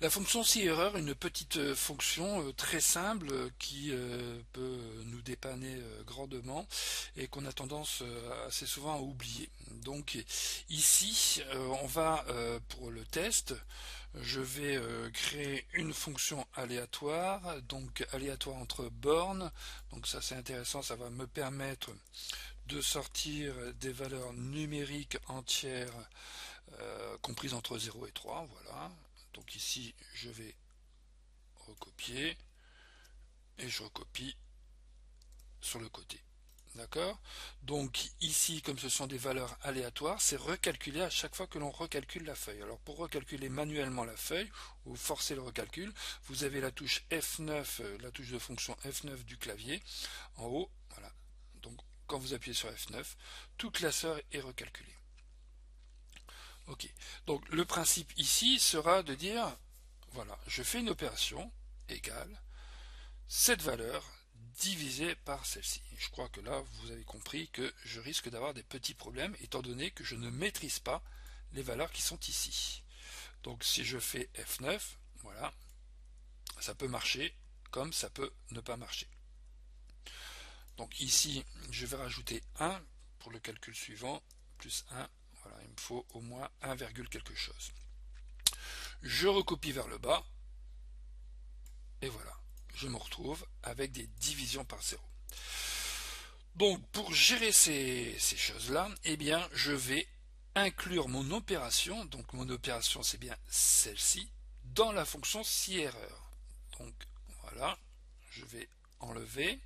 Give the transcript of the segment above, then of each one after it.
La fonction si-erreur, une petite fonction très simple qui peut nous dépanner grandement et qu'on a tendance assez souvent à oublier. Donc ici, on va pour le test, je vais créer une fonction aléatoire, donc aléatoire entre bornes. Donc ça c'est intéressant, ça va me permettre de sortir des valeurs numériques entières comprises entre 0 et 3, voilà. Donc ici, je vais recopier et je recopie sur le côté. D'accord. Donc ici, comme ce sont des valeurs aléatoires, c'est recalculé à chaque fois que l'on recalcule la feuille. Alors pour recalculer manuellement la feuille, ou forcer le recalcul, vous avez la touche F9, la touche de fonction F9 du clavier, en haut, voilà. Donc quand vous appuyez sur F9, tout classeur est recalculé. Ok. Donc le principe ici sera de dire, voilà, je fais une opération égale cette valeur divisée par celle-ci. Je crois que là, vous avez compris que je risque d'avoir des petits problèmes étant donné que je ne maîtrise pas les valeurs qui sont ici. Donc si je fais F9, voilà, ça peut marcher comme ça peut ne pas marcher. Donc ici, je vais rajouter 1 pour le calcul suivant, plus 1, voilà, il me faut au moins 1, quelque chose. Je recopie vers le bas, et voilà, je me retrouve avec des divisions par 0. Donc pour gérer ces choses-là, eh bien je vais inclure mon opération, donc mon opération c'est bien celle-ci, dans la fonction si-erreur. Donc voilà, je vais enlever,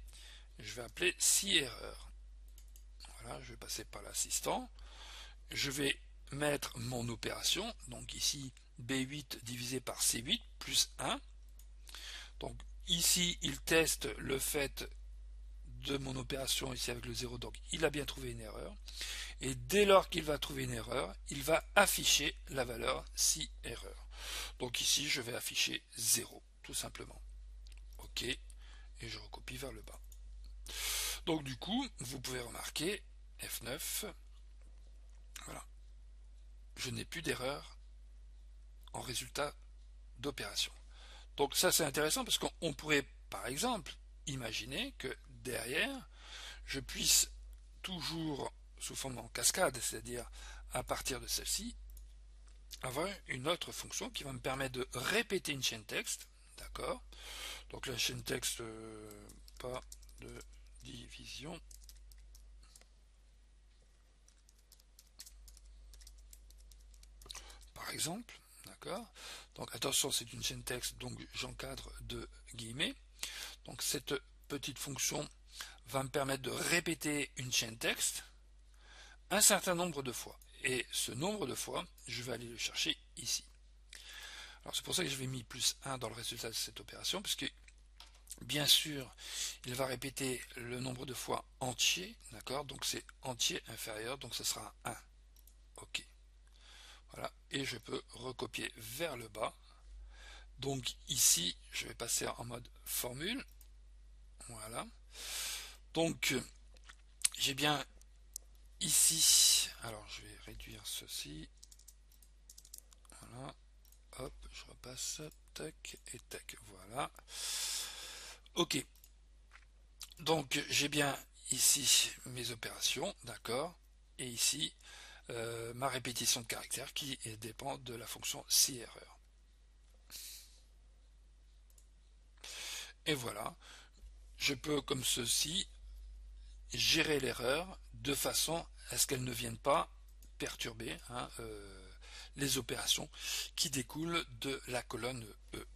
je vais appeler si-erreur. Voilà, je vais passer par l'assistant, je vais mettre mon opération, donc ici B8 divisé par C8 plus 1. Donc ici il teste le fait de mon opération ici avec le 0, donc il a bien trouvé une erreur. Et dès lors qu'il va trouver une erreur, il va afficher la valeur si erreur. Donc ici, je vais afficher 0, tout simplement. OK, et je recopie vers le bas. Donc du coup, vous pouvez remarquer, F9, voilà, je n'ai plus d'erreur en résultat d'opération. Donc ça c'est intéressant parce qu'on pourrait par exemple imaginer que derrière je puisse toujours sous forme en cascade, c'est-à-dire à partir de celle-ci, avoir une autre fonction qui va me permettre de répéter une chaîne texte, d'accord. Donc la chaîne texte, pas de division, par exemple, d'accord. Donc attention, c'est une chaîne texte, donc j'encadre de guillemets. Donc cette petite fonction va me permettre de répéter une chaîne texte un certain nombre de fois. Et ce nombre de fois, je vais aller le chercher ici. Alors c'est pour ça que je vais mis plus 1 dans le résultat de cette opération, parce que bien sûr, il va répéter le nombre de fois entier, d'accord. Donc c'est entier inférieur, donc ce sera 1. OK. Voilà, et je peux recopier vers le bas. Donc ici, je vais passer en mode formule. Voilà. Donc j'ai bien ici, alors je vais réduire ceci. Voilà. Hop, je repasse, tac et tac. Voilà. OK. Donc j'ai bien ici mes opérations, d'accord. Et ici, ma répétition de caractères qui dépend de la fonction si-erreur. Et voilà, je peux comme ceci gérer l'erreur de façon à ce qu'elle ne vienne pas perturber les opérations qui découlent de la colonne E.